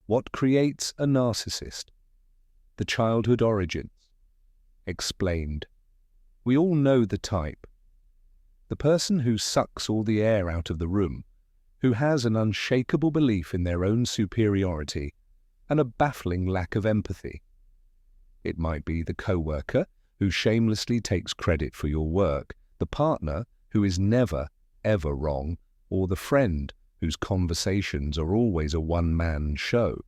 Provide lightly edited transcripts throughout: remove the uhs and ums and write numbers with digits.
What creates a narcissist? The childhood origins. Explained. We all know the type. The person who sucks all the air out of the room, who has an unshakable belief in their own superiority and a baffling lack of empathy. It might be the co-worker who shamelessly takes credit for your work, the partner who is never, ever wrong, or the friend whose conversations are always a one-man show.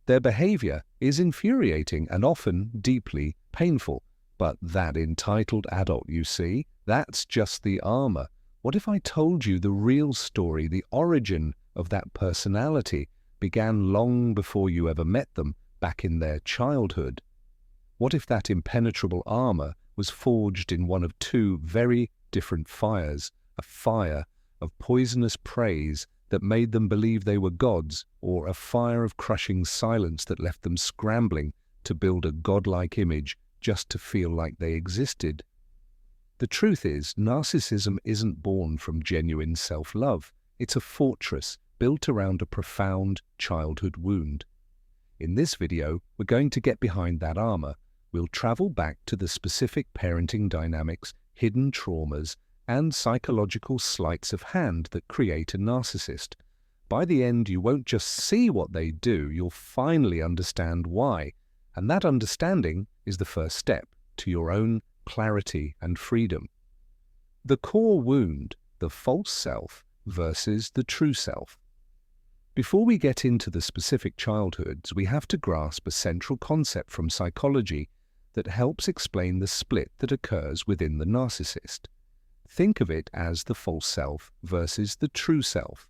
Their behavior is infuriating and often deeply painful, but that entitled adult you see, that's just the armor. What if I told you the real story, the origin of that personality began long before you ever met them, back in their childhood? What if that impenetrable armor was forged in one of two very different fires, a fire of poisonous praise that made them believe they were gods, or a fire of crushing silence that left them scrambling to build a godlike image just to feel like they existed? The truth is, narcissism isn't born from genuine self-love. It's a fortress built around a profound childhood wound. In this video, we're going to get behind that armor. We'll travel back to the specific parenting dynamics, hidden traumas, and psychological sleights of hand that create a narcissist. By the end, you won't just see what they do, you'll finally understand why. And that understanding is the first step to your own clarity and freedom. The core wound, the false self versus the true self. Before we get into the specific childhoods, we have to grasp a central concept from psychology that helps explain the split that occurs within the narcissist. Think of it as the false self versus the true self.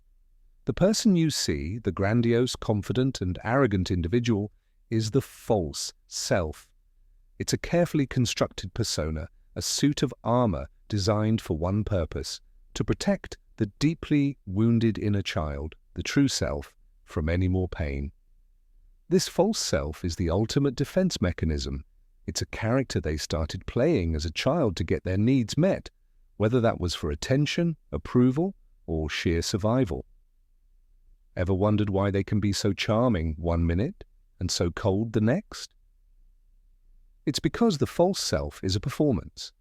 The person you see, the grandiose, confident, and arrogant individual, is the false self. It's a carefully constructed persona, a suit of armor designed for one purpose: to protect the deeply wounded inner child, the true self, from any more pain. This false self is the ultimate defense mechanism. It's a character they started playing as a child to get their needs met, whether that was for attention, approval, or sheer survival. Ever wondered why they can be so charming one minute and so cold the next? It's because the false self is a performance.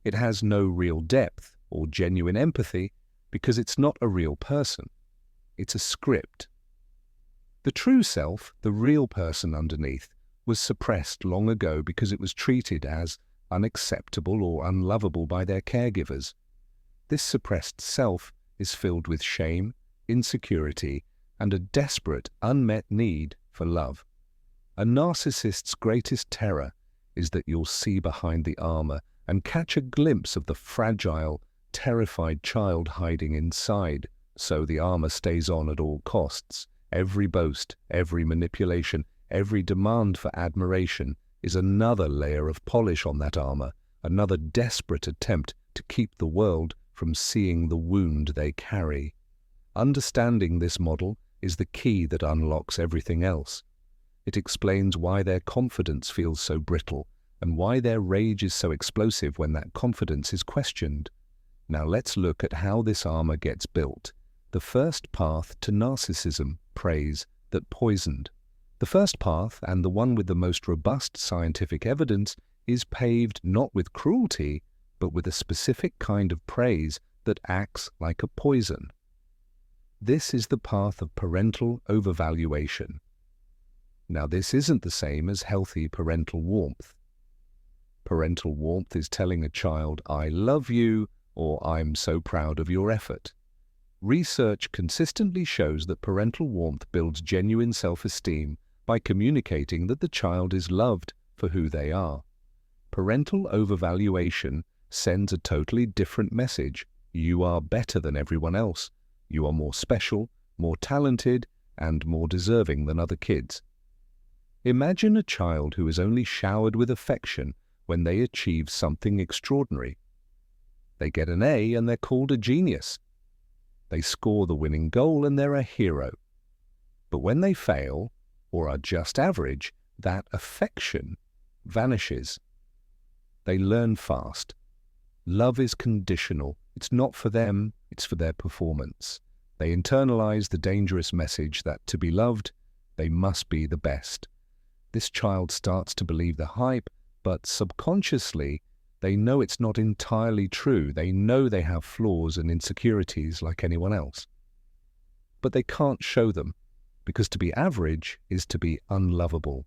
It has no real depth or genuine empathy because it's not a real person. It's a script. The true self, the real person underneath, was suppressed long ago because it was treated as unacceptable or unlovable by their caregivers. This suppressed self is filled with shame, insecurity, and a desperate, unmet need for love. A narcissist's greatest terror is that you'll see behind the armor and catch a glimpse of the fragile, terrified child hiding inside. So the armor stays on at all costs. Every boast, every manipulation, every demand for admiration is another layer of polish on that armor, another desperate attempt to keep the world from seeing the wound they carry. Understanding this model is the key that unlocks everything else. It explains why their confidence feels so brittle and why their rage is so explosive when that confidence is questioned. Now let's look at how this armor gets built. The first path to narcissism, praise, that poisoned. The first path, and the one with the most robust scientific evidence, is paved not with cruelty, but with a specific kind of praise that acts like a poison. This is the path of parental overvaluation. Now, this isn't the same as healthy parental warmth. Parental warmth is telling a child, "I love you," or "I'm so proud of your effort." Research consistently shows that parental warmth builds genuine self-esteem by communicating that the child is loved for who they are. Parental overvaluation sends a totally different message. You are better than everyone else. You are more special, more talented, and more deserving than other kids. Imagine a child who is only showered with affection when they achieve something extraordinary. They get an A and they're called a genius. They score the winning goal and they're a hero. But when they fail, or are just average, that affection vanishes. They learn fast. Love is conditional. It's not for them, it's for their performance. They internalize the dangerous message that to be loved, they must be the best. This child starts to believe the hype, but subconsciously, they know it's not entirely true. They know they have flaws and insecurities like anyone else. But they can't show them, because to be average is to be unlovable.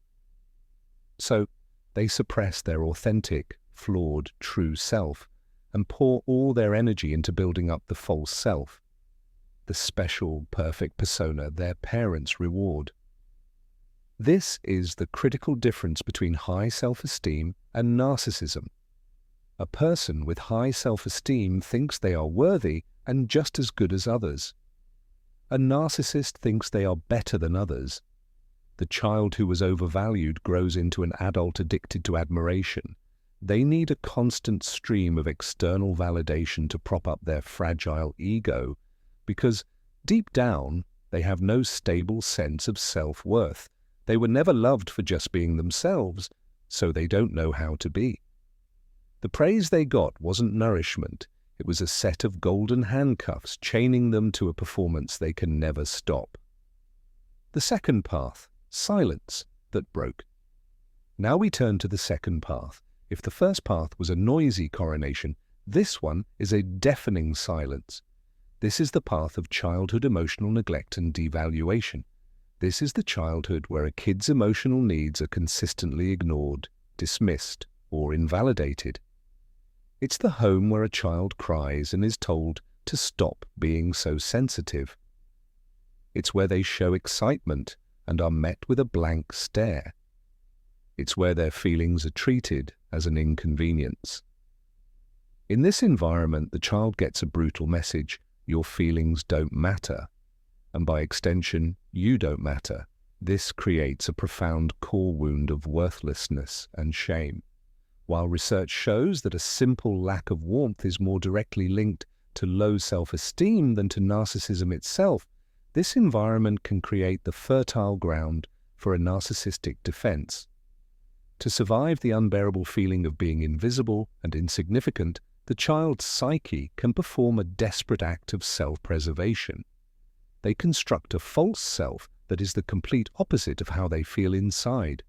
So they suppress their authentic, flawed, true self and pour all their energy into building up the false self, the special, perfect persona their parents reward. This is the critical difference between high self-esteem and narcissism. A person with high self-esteem thinks they are worthy and just as good as others. A narcissist thinks they are better than others. The child who was overvalued grows into an adult addicted to admiration. They need a constant stream of external validation to prop up their fragile ego, because deep down they have no stable sense of self-worth. They were never loved for just being themselves, so they don't know how to be. The praise they got wasn't nourishment. It was a set of golden handcuffs chaining them to a performance they can never stop. The second path, silence, that broke. Now we turn to the second path. If the first path was a noisy coronation, this one is a deafening silence. This is the path of childhood emotional neglect and devaluation. This is the childhood where a kid's emotional needs are consistently ignored, dismissed, or invalidated. It's the home where a child cries and is told to stop being so sensitive. It's where they show excitement and are met with a blank stare. It's where their feelings are treated as an inconvenience. In this environment, the child gets a brutal message: your feelings don't matter, and by extension, you don't matter. This creates a profound core wound of worthlessness and shame. While research shows that a simple lack of warmth is more directly linked to low self-esteem than to narcissism itself, this environment can create the fertile ground for a narcissistic defense. To survive the unbearable feeling of being invisible and insignificant, the child's psyche can perform a desperate act of self-preservation. They construct a false self that is the complete opposite of how they feel inside.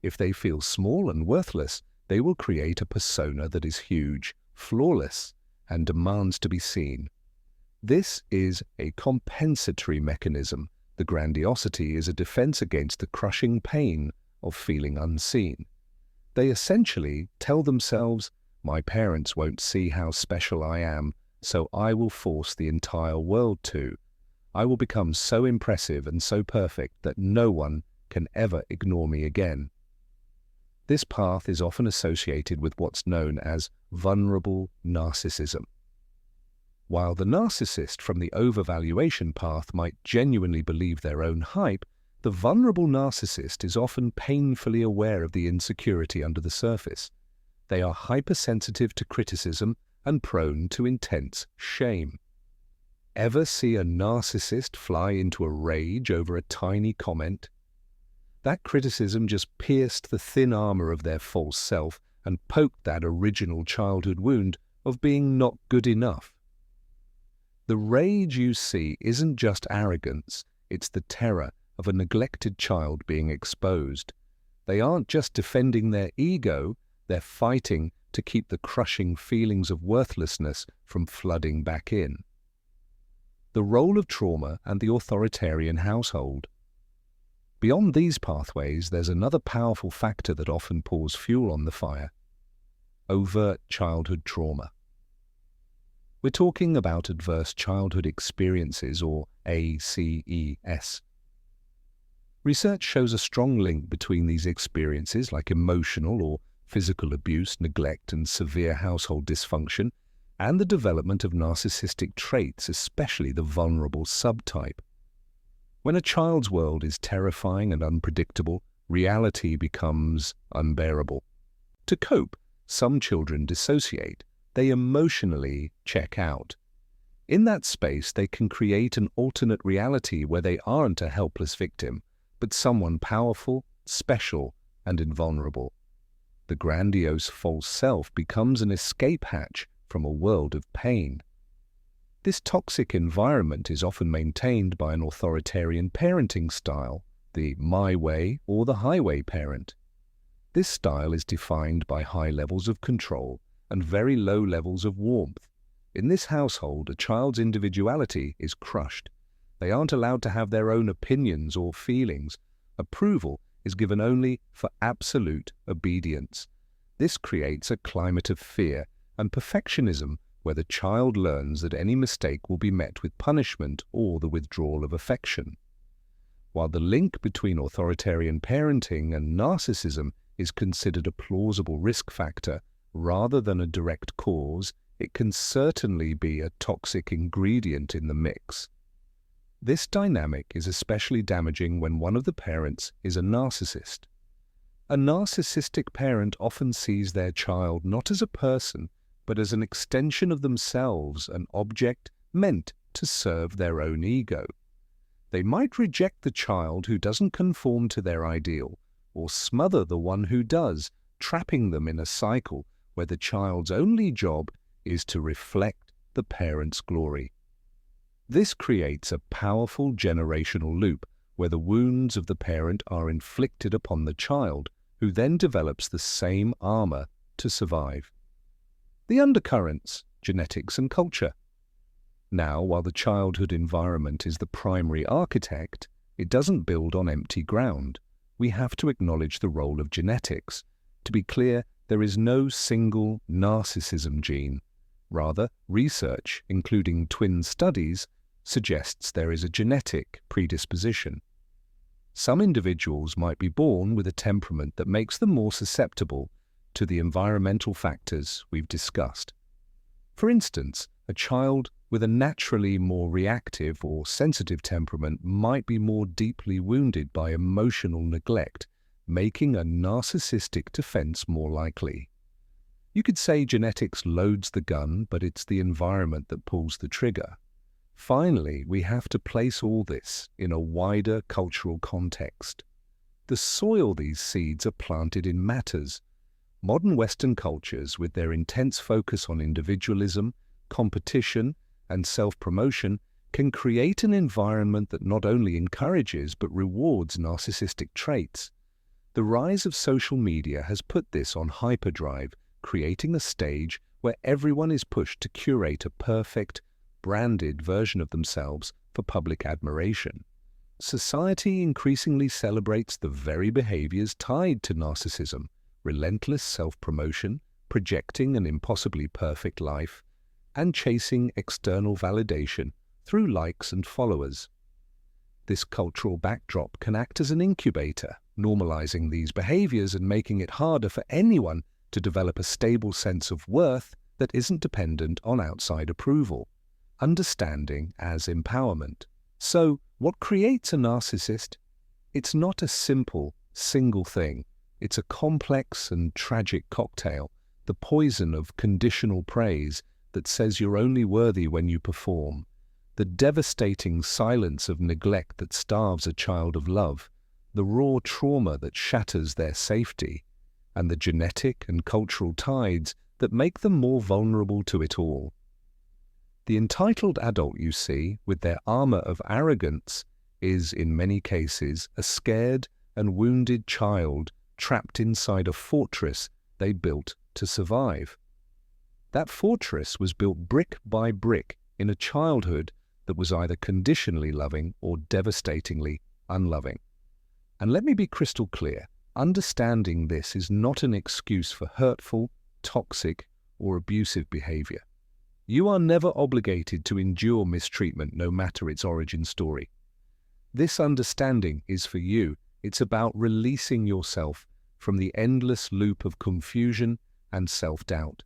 If they feel small and worthless, they will create a persona that is huge, flawless, and demands to be seen. This is a compensatory mechanism. The grandiosity is a defense against the crushing pain of feeling unseen. They essentially tell themselves, my parents won't see how special I am, so I will force the entire world to. I will become so impressive and so perfect that no one can ever ignore me again. This path is often associated with what's known as vulnerable narcissism. While the narcissist from the overvaluation path might genuinely believe their own hype, the vulnerable narcissist is often painfully aware of the insecurity under the surface. They are hypersensitive to criticism and prone to intense shame. Ever see a narcissist fly into a rage over a tiny comment? That criticism just pierced the thin armor of their false self and poked that original childhood wound of being not good enough. The rage you see isn't just arrogance, it's the terror of a neglected child being exposed. They aren't just defending their ego, they're fighting to keep the crushing feelings of worthlessness from flooding back in. The role of trauma and the authoritarian household. Beyond these pathways, there's another powerful factor that often pours fuel on the fire: overt childhood trauma. We're talking about adverse childhood experiences, or ACEs. Research shows a strong link between these experiences, like emotional or physical abuse, neglect, and severe household dysfunction, and the development of narcissistic traits, especially the vulnerable subtype. When a child's world is terrifying and unpredictable, reality becomes unbearable. To cope, some children dissociate. They emotionally check out. In that space, they can create an alternate reality where they aren't a helpless victim, but someone powerful, special, and invulnerable. The grandiose false self becomes an escape hatch from a world of pain. This toxic environment is often maintained by an authoritarian parenting style, the my way or the highway parent. This style is defined by high levels of control and very low levels of warmth. In this household, a child's individuality is crushed. They aren't allowed to have their own opinions or feelings. Approval is given only for absolute obedience. This creates a climate of fear and perfectionism where the child learns that any mistake will be met with punishment or the withdrawal of affection. While the link between authoritarian parenting and narcissism is considered a plausible risk factor rather than a direct cause, it can certainly be a toxic ingredient in the mix. This dynamic is especially damaging when one of the parents is a narcissist. A narcissistic parent often sees their child not as a person, but as an extension of themselves, an object meant to serve their own ego. They might reject the child who doesn't conform to their ideal, or smother the one who does, trapping them in a cycle where the child's only job is to reflect the parent's glory. This creates a powerful generational loop where the wounds of the parent are inflicted upon the child, who then develops the same armor to survive. The undercurrents, genetics and culture. Now, while the childhood environment is the primary architect, it doesn't build on empty ground. We have to acknowledge the role of genetics. To be clear, there is no single narcissism gene. Rather, research, including twin studies, suggests there is a genetic predisposition. Some individuals might be born with a temperament that makes them more susceptible to the environmental factors we've discussed. For instance, a child with a naturally more reactive or sensitive temperament might be more deeply wounded by emotional neglect, making a narcissistic defense more likely. You could say genetics loads the gun, but it's the environment that pulls the trigger. Finally, we have to place all this in a wider cultural context. The soil these seeds are planted in matters. Modern Western cultures, with their intense focus on individualism, competition, and self-promotion, can create an environment that not only encourages but rewards narcissistic traits. The rise of social media has put this on hyperdrive, creating a stage where everyone is pushed to curate a perfect, branded version of themselves for public admiration. Society increasingly celebrates the very behaviors tied to narcissism: relentless self-promotion, projecting an impossibly perfect life, and chasing external validation through likes and followers. This cultural backdrop can act as an incubator, normalizing these behaviors and making it harder for anyone to develop a stable sense of worth that isn't dependent on outside approval. Understanding as empowerment. So, what creates a narcissist? It's not a simple, single thing. It's a complex and tragic cocktail, the poison of conditional praise that says you're only worthy when you perform, the devastating silence of neglect that starves a child of love, the raw trauma that shatters their safety, and the genetic and cultural tides that make them more vulnerable to it all. The entitled adult you see, with their armor of arrogance, is, in many cases, a scared and wounded child trapped inside a fortress they built to survive. That fortress was built brick by brick in a childhood that was either conditionally loving or devastatingly unloving. And let me be crystal clear, understanding this is not an excuse for hurtful, toxic, or abusive behavior. You are never obligated to endure mistreatment no matter its origin story. This understanding is for you. It's about releasing yourself from the endless loop of confusion and self-doubt.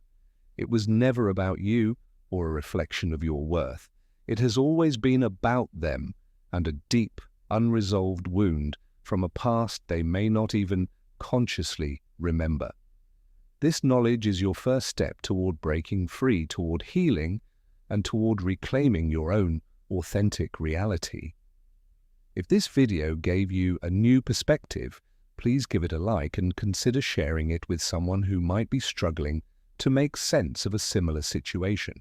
It was never about you or a reflection of your worth. It has always been about them and a deep, unresolved wound from a past they may not even consciously remember. This knowledge is your first step toward breaking free, toward healing, and toward reclaiming your own authentic reality. If this video gave you a new perspective, please give it a like and consider sharing it with someone who might be struggling to make sense of a similar situation.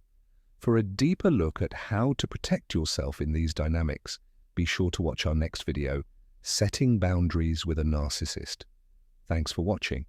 For a deeper look at how to protect yourself in these dynamics, be sure to watch our next video, Setting Boundaries with a Narcissist. Thanks for watching.